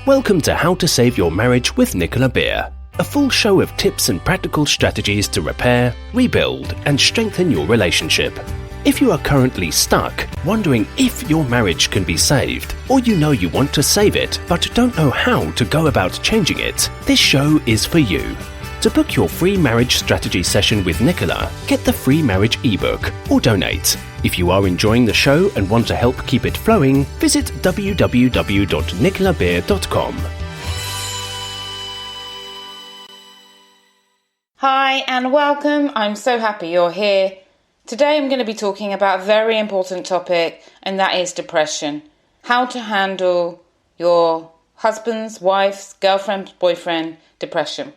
Welcome to How to Save Your Marriage with Nicola Beer, a full show of tips and practical strategies to repair, rebuild, and strengthen your relationship. If you are currently stuck, wondering if your marriage can be saved, or you know you want to save it but don't know how to go about changing it, this show is for you. To book your free marriage strategy session with Nicola, get the free marriage ebook or donate. If you are enjoying the show and want to help keep it flowing, visit www.nicolabeer.com. Hi and welcome. I'm so happy you're here. Today I'm going to be talking about a very important topic, and that is depression. How to handle your husband's, wife's, girlfriend's, boyfriend depression.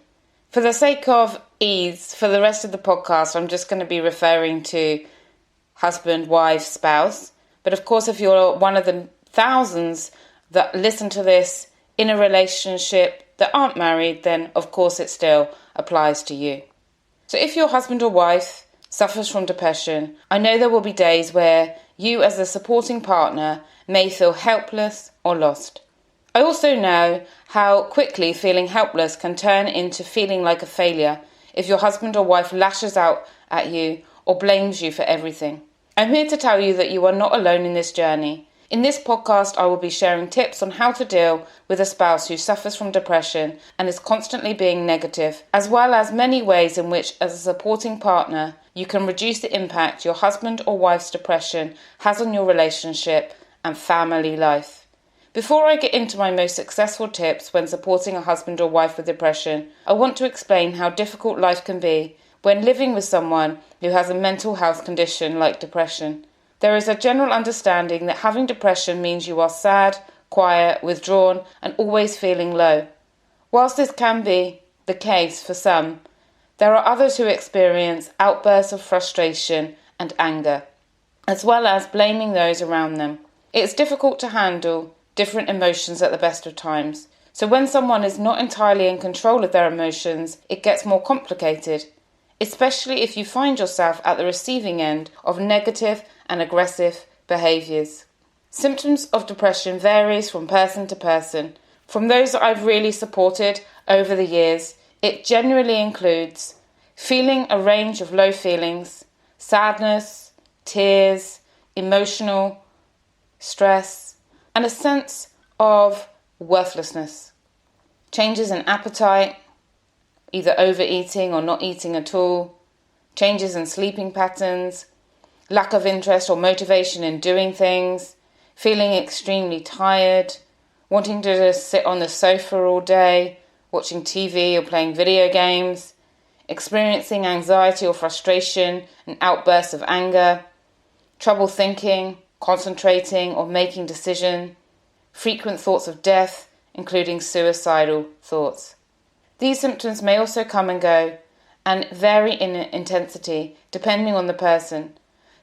For the sake of ease, for the rest of the podcast, I'm just going to be referring to husband, wife, spouse. But of course, if you're one of the thousands that listen to this in a relationship that aren't married, then of course it still applies to you. So if your husband or wife suffers from depression, I know there will be days where you as a supporting partner may feel helpless or lost. I also know how quickly feeling helpless can turn into feeling like a failure if your husband or wife lashes out at you or blames you for everything. I'm here to tell you that you are not alone in this journey. In this podcast, I will be sharing tips on how to deal with a spouse who suffers from depression and is constantly being negative, as well as many ways in which, as a supporting partner, you can reduce the impact your husband or wife's depression has on your relationship and family life. Before I get into my most successful tips when supporting a husband or wife with depression, I want to explain how difficult life can be when living with someone who has a mental health condition like depression. There is a general understanding that having depression means you are sad, quiet, withdrawn, and always feeling low. Whilst this can be the case for some, there are others who experience outbursts of frustration and anger, as well as blaming those around them. It is difficult to handle different emotions at the best of times. So when someone is not entirely in control of their emotions, it gets more complicated, especially if you find yourself at the receiving end of negative and aggressive behaviours. Symptoms of depression varies from person to person. From those that I've really supported over the years, it generally includes feeling a range of low feelings, sadness, tears, emotional stress, and a sense of worthlessness. Changes in appetite, either overeating or not eating at all, changes in sleeping patterns, lack of interest or motivation in doing things, feeling extremely tired, wanting to just sit on the sofa all day, watching TV or playing video games, experiencing anxiety or frustration and outbursts of anger, trouble thinking, concentrating or making decisions, frequent thoughts of death, including suicidal thoughts. These symptoms may also come and go and vary in intensity depending on the person,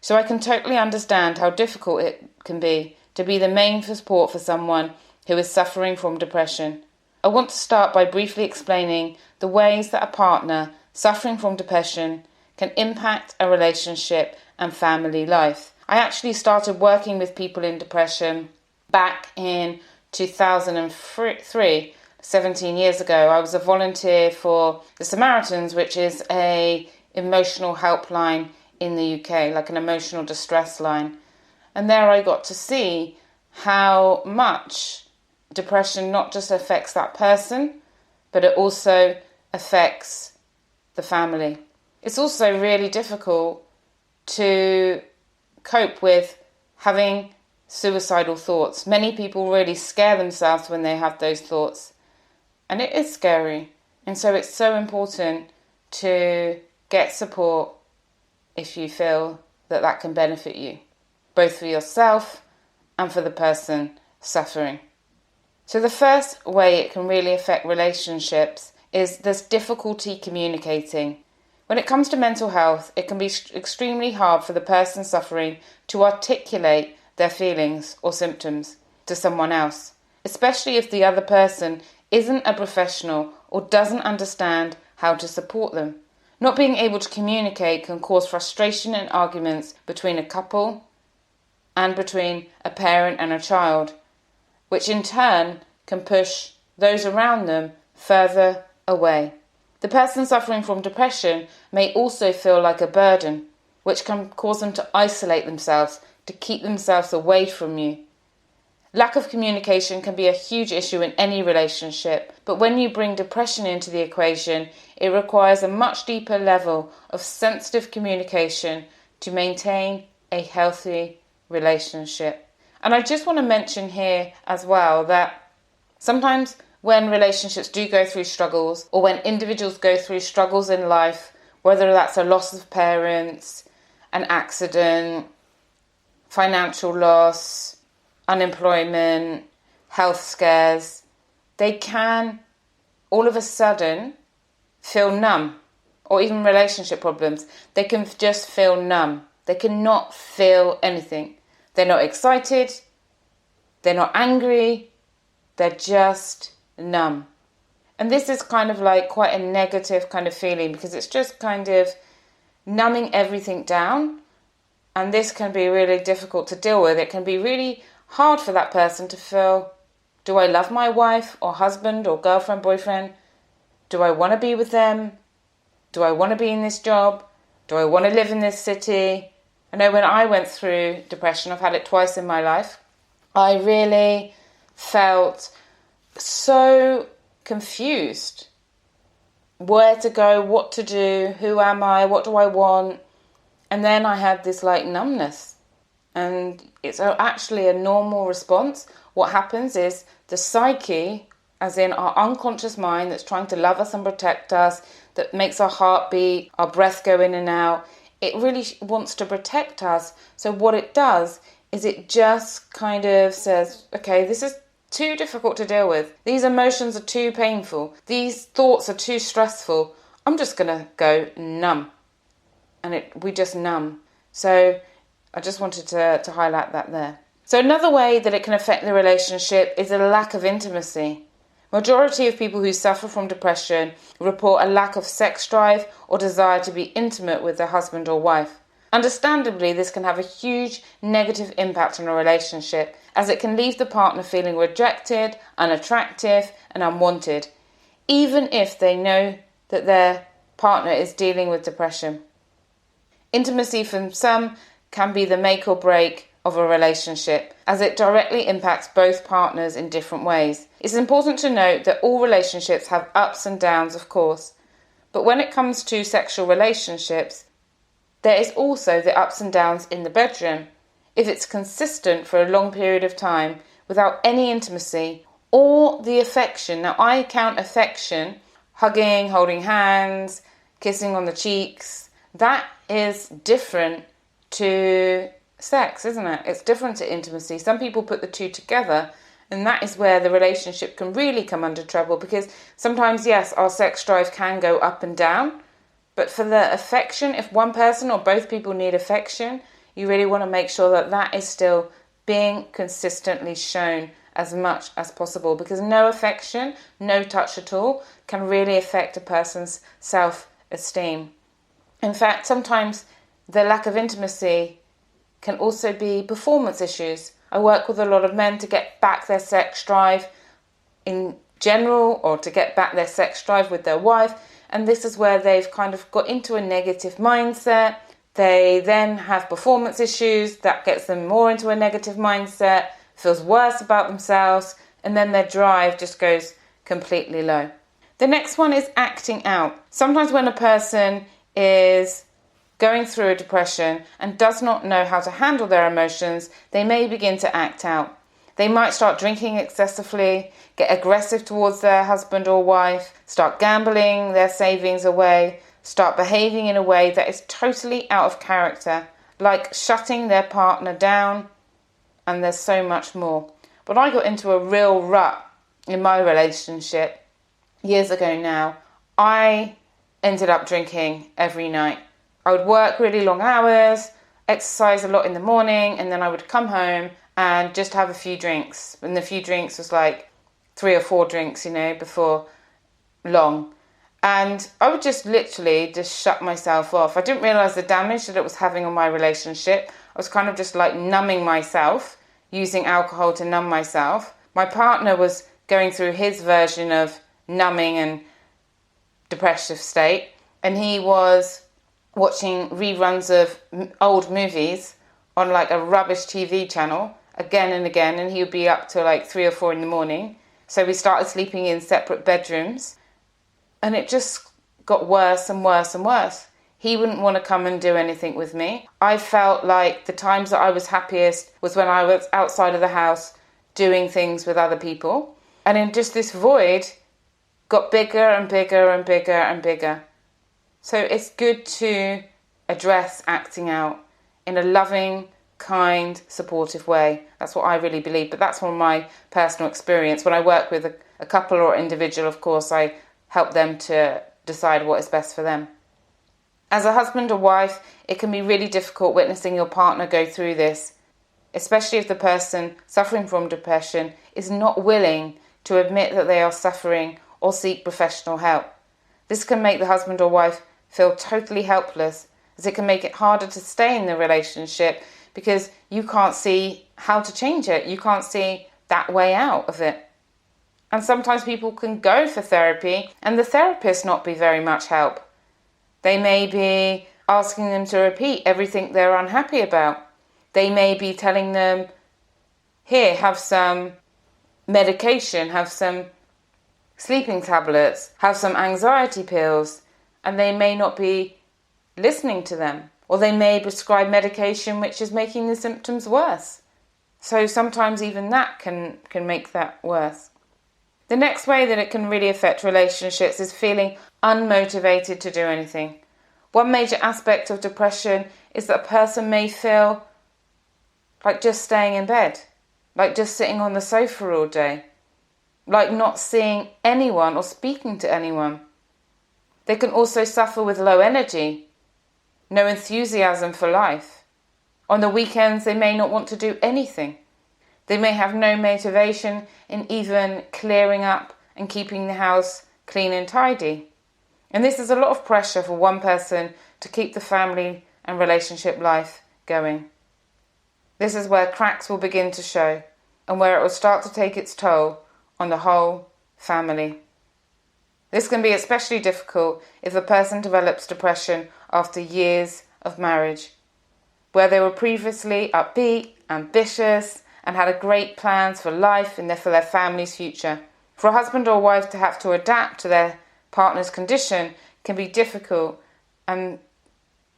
so I can totally understand how difficult it can be to be the main support for someone who is suffering from depression. I want to start by briefly explaining the ways that a partner suffering from depression can impact a relationship and family life. I actually started working with people in depression back in 2003, 17 years ago. I was a volunteer for the Samaritans, which is a emotional helpline in the UK, like an emotional distress line. And there I got to see how much depression not just affects that person, but it also affects the family. It's also really difficult to cope with having suicidal thoughts. Many people really scare themselves when they have those thoughts, and it is scary. And so it's so important to get support if you feel that that can benefit you, both for yourself and for the person suffering. So the first way it can really affect relationships is there's difficulty communicating. When it comes to mental health, it can be extremely hard for the person suffering to articulate their feelings or symptoms to someone else, especially if the other person isn't a professional or doesn't understand how to support them. Not being able to communicate can cause frustration and arguments between a couple and between a parent and a child, which in turn can push those around them further away. The person suffering from depression may also feel like a burden, which can cause them to isolate themselves, to keep themselves away from you. Lack of communication can be a huge issue in any relationship, but when you bring depression into the equation, it requires a much deeper level of sensitive communication to maintain a healthy relationship. And I just want to mention here as well that sometimes when relationships do go through struggles, or when individuals go through struggles in life, whether that's a loss of parents, an accident, financial loss, unemployment, health scares, they can all of a sudden feel numb, or even relationship problems. They can just feel numb. They cannot feel anything. They're not excited. They're not angry. They're just numb. And this is kind of like quite a negative kind of feeling, because it's just kind of numbing everything down. And this can be really difficult to deal with. It can be really hard for that person to feel, do I love my wife or husband or girlfriend, boyfriend? Do I want to be with them? Do I want to be in this job? Do I want to live in this city? I know when I went through depression, I've had it twice in my life, I really felt so confused. Where to go, what to do, who am I, what do I want? And then I had this like numbness. And it's actually a normal response. What happens is the psyche, as in our unconscious mind that's trying to love us and protect us, that makes our heart beat, our breath go in and out, it really wants to protect us. So what it does is it just kind of says, okay, this is too difficult to deal with. These emotions are too painful. These thoughts are too stressful. I'm just going to go numb. And we just numb. So I just wanted to highlight that there. So another way that it can affect the relationship is a lack of intimacy. Majority of people who suffer from depression report a lack of sex drive or desire to be intimate with their husband or wife. Understandably, this can have a huge negative impact on a relationship, as it can leave the partner feeling rejected, unattractive, and unwanted, even if they know that their partner is dealing with depression. Intimacy for some can be the make or break of a relationship, as it directly impacts both partners in different ways. It's important to note that all relationships have ups and downs, of course, but when it comes to sexual relationships, there is also the ups and downs in the bedroom. If it's consistent for a long period of time without any intimacy or the affection, now I count affection, hugging, holding hands, kissing on the cheeks, that is different to sex, isn't it? It's different to intimacy. Some people put the two together, and that is where the relationship can really come under trouble, because sometimes, yes, our sex drive can go up and down, but for the affection, if one person or both people need affection, you really want to make sure that that is still being consistently shown as much as possible, because no affection, no touch at all can really affect a person's self-esteem. In fact, sometimes the lack of intimacy can also be performance issues. I work with a lot of men to get back their sex drive in general, or to get back their sex drive with their wife, and this is where they've kind of got into a negative mindset. They then have performance issues, that gets them more into a negative mindset, feels worse about themselves, and then their drive just goes completely low. The next one is acting out. Sometimes when a person is going through a depression and does not know how to handle their emotions, they may begin to act out. They might start drinking excessively, get aggressive towards their husband or wife, start gambling their savings away, start behaving in a way that is totally out of character, like shutting their partner down, and there's so much more. But I got into a real rut in my relationship years ago now. I ended up drinking every night. I would work really long hours, exercise a lot in the morning, and then I would come home and just have a few drinks. And the few drinks was like 3 or 4 drinks, before long. And I would just literally just shut myself off. I didn't realise the damage that it was having on my relationship. I was kind of just like numbing myself, using alcohol to numb myself. My partner was going through his version of numbing and depressive state, and he was watching reruns of old movies on like a rubbish TV channel again and again, and he would be up till like 3 or 4 in the morning. So we started sleeping in separate bedrooms, and it just got worse and worse and worse. He wouldn't want to come and do anything with me. I felt like the times that I was happiest was when I was outside of the house doing things with other people. And then just this void got bigger and bigger and bigger and bigger. So it's good to address acting out in a loving, kind, supportive way. That's what I really believe. But that's from my personal experience. When I work with a couple or individual, of course, I help them to decide what is best for them. As a husband or wife, it can be really difficult witnessing your partner go through this, especially if the person suffering from depression is not willing to admit that they are suffering or seek professional help. This can make the husband or wife feel totally helpless, as it can make it harder to stay in the relationship because you can't see how to change it. You can't see that way out of it. And sometimes people can go for therapy and the therapist not be very much help. They may be asking them to repeat everything they're unhappy about. They may be telling them, here, have some medication, have some sleeping tablets, have some anxiety pills, and they may not be listening to them. Or they may prescribe medication which is making the symptoms worse. So sometimes even that can make that worse. The next way that it can really affect relationships is feeling unmotivated to do anything. One major aspect of depression is that a person may feel like just staying in bed, like just sitting on the sofa all day, like not seeing anyone or speaking to anyone. They can also suffer with low energy, no enthusiasm for life. On the weekends, they may not want to do anything. They may have no motivation in even clearing up and keeping the house clean and tidy. And this is a lot of pressure for one person to keep the family and relationship life going. This is where cracks will begin to show and where it will start to take its toll on the whole family. This can be especially difficult if a person develops depression after years of marriage, where they were previously upbeat, ambitious, and had great plans for life and for their family's future. For a husband or wife to have to adapt to their partner's condition can be difficult, and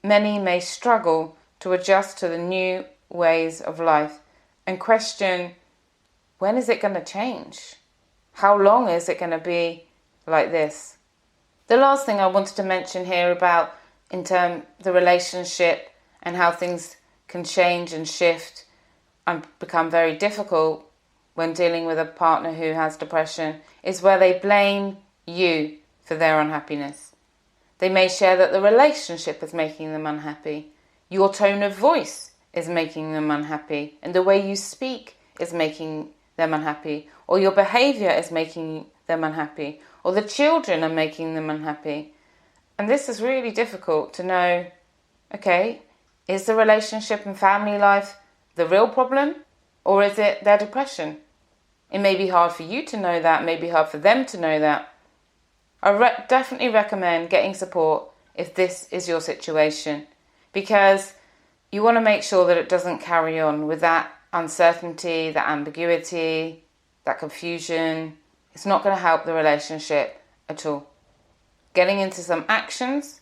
many may struggle to adjust to the new ways of life and question, when is it going to change? How long is it going to be like this? The last thing I wanted to mention here about the relationship and how things can change and shift and become very difficult when dealing with a partner who has depression is where they blame you for their unhappiness. They may share that the relationship is making them unhappy. Your tone of voice is making them unhappy, and the way you speak is making them unhappy, or your behaviour is making them unhappy, or the children are making them unhappy. And this is really difficult to know, okay, is the relationship and family life the real problem, or is it their depression? It may be hard for you to know that, it may be hard for them to know that. I definitely recommend getting support if this is your situation, because you want to make sure that it doesn't carry on with that uncertainty, that ambiguity, that confusion. It's not going to help the relationship at all. Getting into some actions,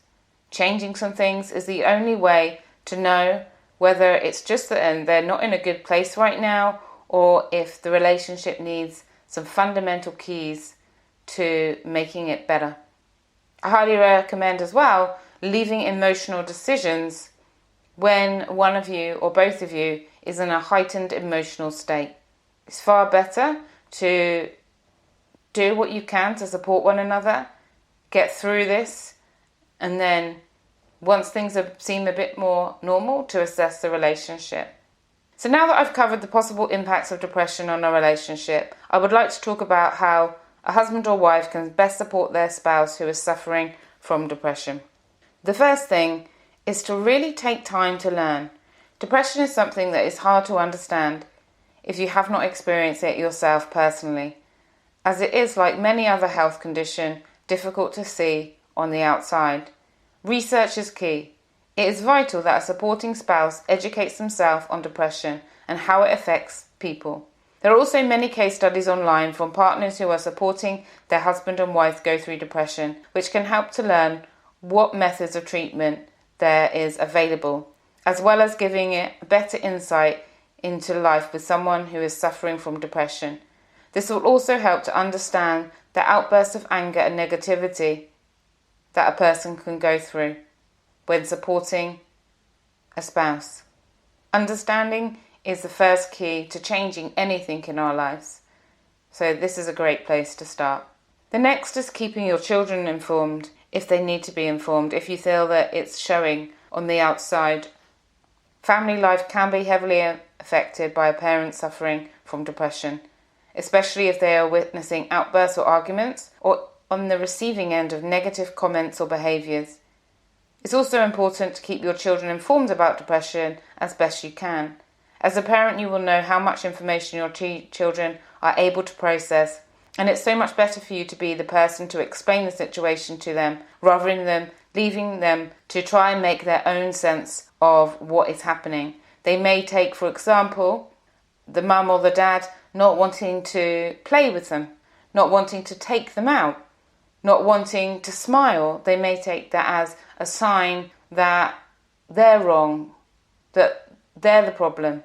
changing some things is the only way to know whether it's just that they're not in a good place right now, or if the relationship needs some fundamental keys to making it better. I highly recommend as well leaving emotional decisions when one of you or both of you is in a heightened emotional state. It's far better to do what you can to support one another, get through this, and then once things seem a bit more normal, to assess the relationship. So now that I've covered the possible impacts of depression on a relationship, I would like to talk about how a husband or wife can best support their spouse who is suffering from depression. The first thing is to really take time to learn. Depression is something that is hard to understand if you have not experienced it yourself personally. as it is, like many other health conditions, difficult to see on the outside. Research is key. It is vital that a supporting spouse educates themselves on depression and how it affects people. There are also many case studies online from partners who are supporting their husband and wife go through depression, which can help to learn what methods of treatment there is available, as well as giving it a better insight into life with someone who is suffering from depression. This will also help to understand the outbursts of anger and negativity that a person can go through when supporting a spouse. Understanding is the first key to changing anything in our lives. So this is a great place to start. The next is keeping your children informed if they need to be informed, if you feel that it's showing on the outside. Family life can be heavily affected by a parent suffering from depression, especially if they are witnessing outbursts or arguments or on the receiving end of negative comments or behaviours. It's also important to keep your children informed about depression as best you can. As a parent, you will know how much information your children are able to process, and it's so much better for you to be the person to explain the situation to them rather than leaving them to try and make their own sense of what is happening. They may take, for example, the mum or the dad not wanting to play with them, not wanting to take them out, not wanting to smile. They may take that as a sign that they're wrong, that they're the problem.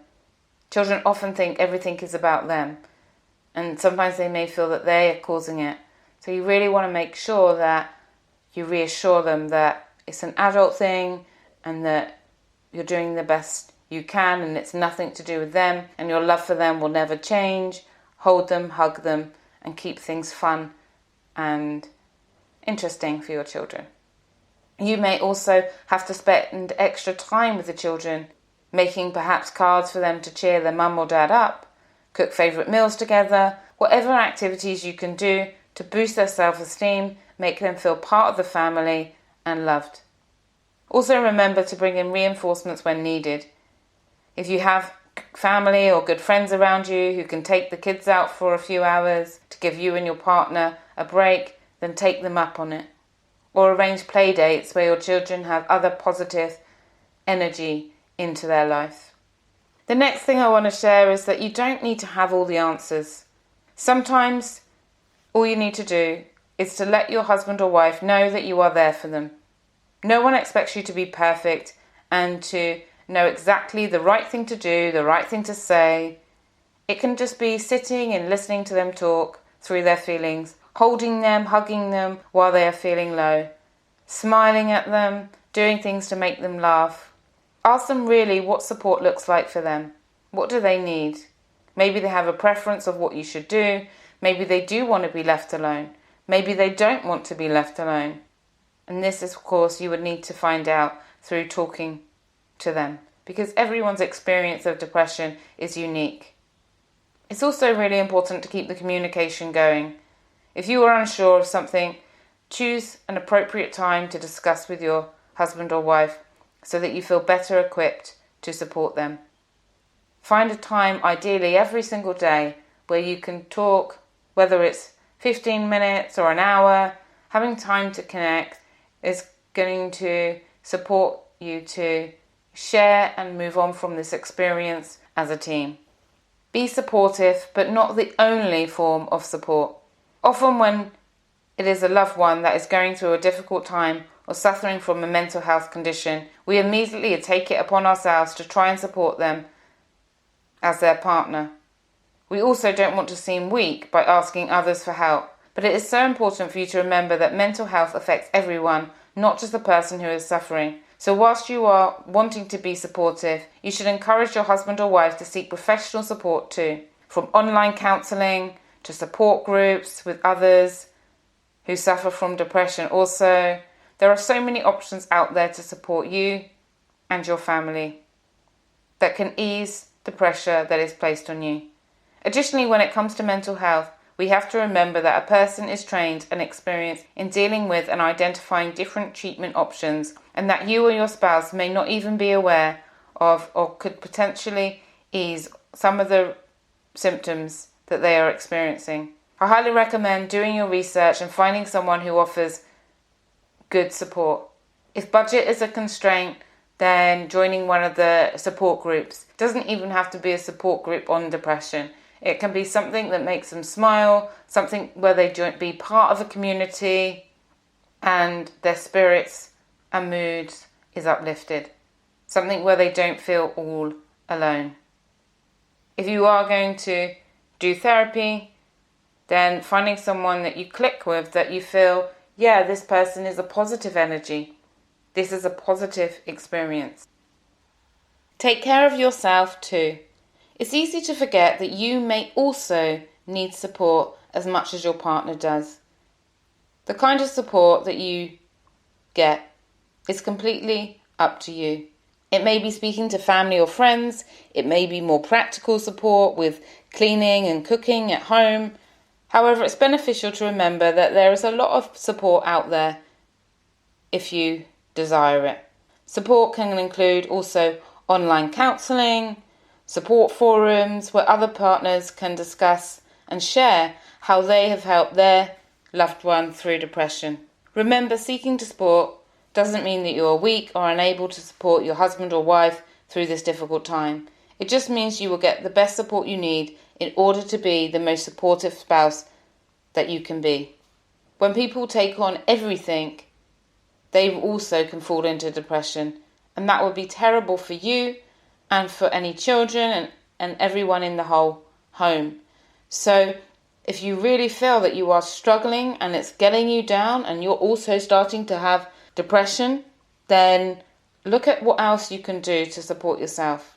Children often think everything is about them, and sometimes they may feel that they are causing it. So you really want to make sure that you reassure them that it's an adult thing and that you're doing the best you can and it's nothing to do with them, and your love for them will never change. Hold them, hug them, and keep things fun and interesting for your children. You may also have to spend extra time with the children, making perhaps cards for them to cheer their mum or dad up, cook favourite meals together, whatever activities you can do to boost their self-esteem, make them feel part of the family and loved. Also remember to bring in reinforcements when needed. If you have family or good friends around you who can take the kids out for a few hours to give you and your partner a break, then take them up on it. Or arrange play dates where your children have other positive energy into their life. The next thing I want to share is that you don't need to have all the answers. Sometimes all you need to do is to let your husband or wife know that you are there for them. No one expects you to be perfect and to know exactly the right thing to do, the right thing to say. It can just be sitting and listening to them talk through their feelings, holding them, hugging them while they are feeling low, smiling at them, doing things to make them laugh. Ask them really what support looks like for them. What do they need? Maybe they have a preference of what you should do. Maybe they do want to be left alone. Maybe they don't want to be left alone. And this, of course, you would need to find out through talking to them, because everyone's experience of depression is unique. It's also really important to keep the communication going. If you are unsure of something, choose an appropriate time to discuss with your husband or wife so that you feel better equipped to support them. Find a time, ideally every single day, where you can talk, whether it's 15 minutes or an hour. Having time to connect is going to support you to share and move on from this experience as a team. Be supportive, but not the only form of support. Often when it is a loved one that is going through a difficult time or suffering from a mental health condition, we immediately take it upon ourselves to try and support them as their partner. We also don't want to seem weak by asking others for help, but it is so important for you to remember that mental health affects everyone, not just the person who is suffering. So whilst you are wanting to be supportive, you should encourage your husband or wife to seek professional support too, from online counselling to support groups with others who suffer from depression. Also, there are so many options out there to support you and your family that can ease the pressure that is placed on you. Additionally, when it comes to mental health, we have to remember that a person is trained and experienced in dealing with and identifying different treatment options, and that you or your spouse may not even be aware of or could potentially ease some of the symptoms that they are experiencing. I highly recommend doing your research and finding someone who offers good support. If budget is a constraint, then joining one of the support groups. It doesn't even have to be a support group on depression. It can be something that makes them smile, something where they be part of a community and their spirits and moods is uplifted. Something where they don't feel all alone. If you are going to do therapy, then finding someone that you click with, that you feel, yeah, this person is a positive energy. This is a positive experience. Take care of yourself too. It's easy to forget that you may also need support as much as your partner does. The kind of support that you get is completely up to you. It may be speaking to family or friends. It may be more practical support with cleaning and cooking at home. However, it's beneficial to remember that there is a lot of support out there if you desire it. Support can include also online counselling, support forums where other partners can discuss and share how they have helped their loved one through depression. Remember, seeking to support doesn't mean that you are weak or unable to support your husband or wife through this difficult time. It just means you will get the best support you need in order to be the most supportive spouse that you can be. When people take on everything, they also can fall into depression, and that would be terrible for you and for any children and everyone in the whole home. So if you really feel that you are struggling and it's getting you down and you're also starting to have depression, then look at what else you can do to support yourself.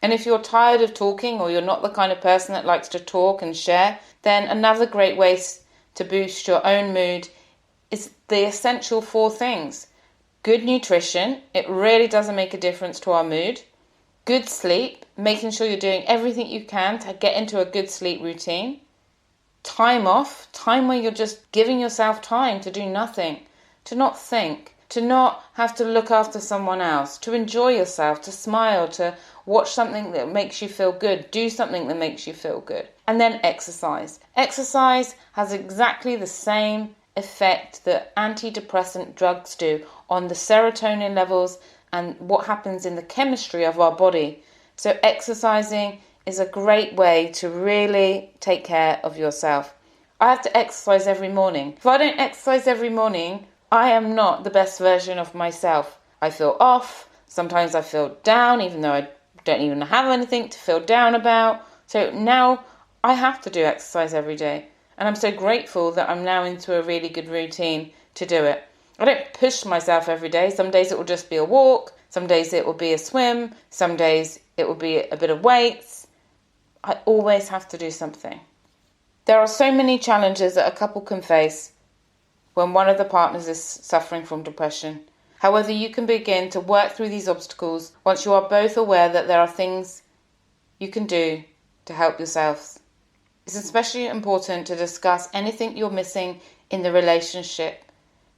And if you're tired of talking or you're not the kind of person that likes to talk and share, then another great way to boost your own mood is the essential 4 things. Good nutrition, it really doesn't make a difference to our mood. Good sleep, making sure you're doing everything you can to get into a good sleep routine. Time off, time where you're just giving yourself time to do nothing, to not think, to not have to look after someone else, to enjoy yourself, to smile, to watch something that makes you feel good, do something that makes you feel good. And then exercise. Exercise has exactly the same effect that antidepressant drugs do on the serotonin levels and what happens in the chemistry of our body. So exercising is a great way to really take care of yourself. I have to exercise every morning. If I don't exercise every morning, I am not the best version of myself. I feel off. Sometimes I feel down, even though I don't even have anything to feel down about. So now I have to do exercise every day. And I'm so grateful that I'm now into a really good routine to do it. I don't push myself every day. Some days it will just be a walk. Some days it will be a swim. Some days it will be a bit of weights. I always have to do something. There are so many challenges that a couple can face when one of the partners is suffering from depression. However, you can begin to work through these obstacles once you are both aware that there are things you can do to help yourselves. It's especially important to discuss anything you're missing in the relationship,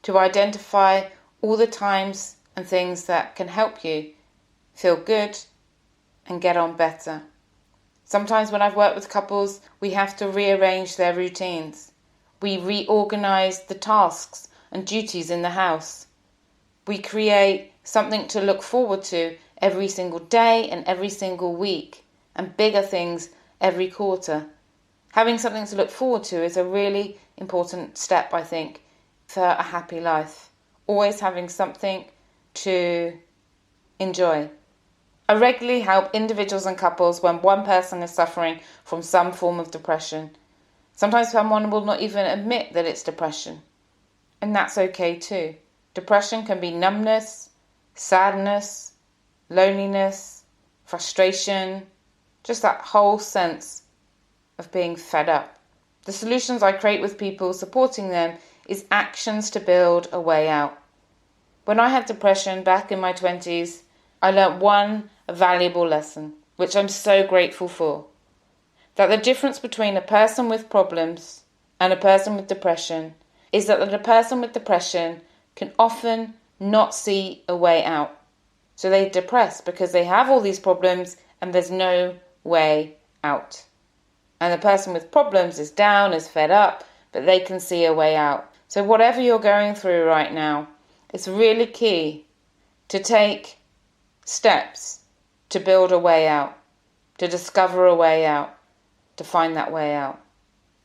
to identify all the times and things that can help you feel good and get on better. Sometimes when I've worked with couples, we have to rearrange their routines. We reorganize the tasks and duties in the house. We create something to look forward to every single day and every single week, and bigger things every quarter. Having something to look forward to is a really important step, I think, for a happy life. Always having something to enjoy. I regularly help individuals and couples when one person is suffering from some form of depression. Sometimes someone will not even admit that it's depression, and that's okay too. Depression can be numbness, sadness, loneliness, frustration, just that whole sense of being fed up. The solutions I create with people, supporting them, is actions to build a way out. When I had depression back in my 20s, I learnt one valuable lesson, which I'm so grateful for. That the difference between a person with problems and a person with depression is that the person with depression can often not see a way out. So they're depressed because they have all these problems and there's no way out. And the person with problems is down, is fed up, but they can see a way out. So whatever you're going through right now, it's really key to take steps to build a way out, to discover a way out, to find that way out.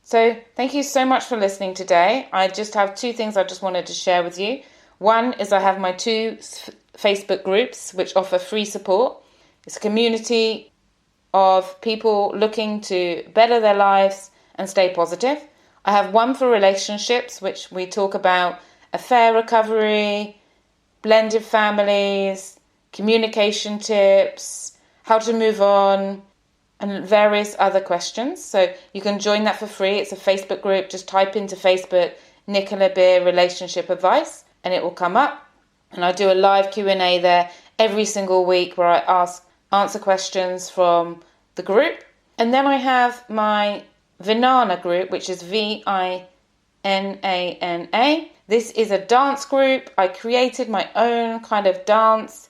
So thank you so much for listening today. I just have 2 things I just wanted to share with you. One is I have my 2 Facebook groups which offer free support. It's a community of people looking to better their lives and stay positive. I have one for relationships, which we talk about affair recovery, blended families, communication tips, how to move on, and various other questions. So you can join that for free. It's a Facebook group. Just type into Facebook Nicola Beer Relationship Advice and it will come up. And I do a live Q&A there every single week where I answer questions from the group. And then I have my Vinana group, which is Vinana. This is a dance group. I created my own kind of dance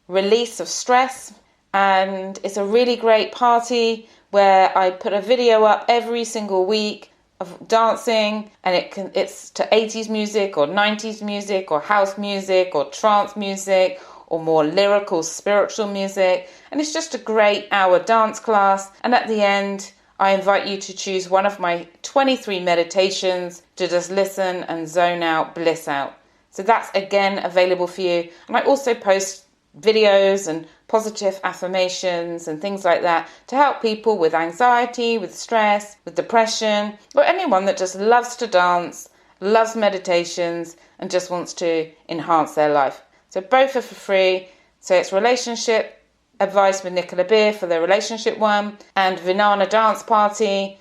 release of stress, and it's a really great party where I put a video up every single week of dancing, and it's to 80s music or 90s music or house music or trance music or more lyrical spiritual music, and it's just a great hour dance class. And at the end I invite you to choose one of my 23 meditations to just listen and zone out, bliss out. So that's again available for you. And I also post videos and positive affirmations and things like that to help people with anxiety, with stress, with depression, or anyone that just loves to dance, loves meditations, and just wants to enhance their life. So both are for free. So it's Relationship Advice with Nicola Beer for the relationship one, and Vinana Dance Party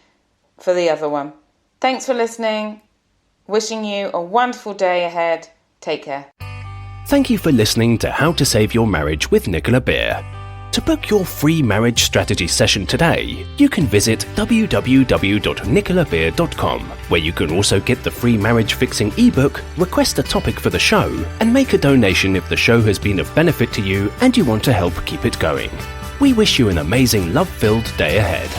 for the other one. Thanks for listening. Wishing you a wonderful day ahead. Take care. Thank you for listening to How to Save Your Marriage with Nicola Beer. To book your free marriage strategy session today, you can visit www.nicolabeer.com, where you can also get the free marriage fixing ebook, request a topic for the show, and make a donation if the show has been of benefit to you and you want to help keep it going. We wish you an amazing love-filled day ahead.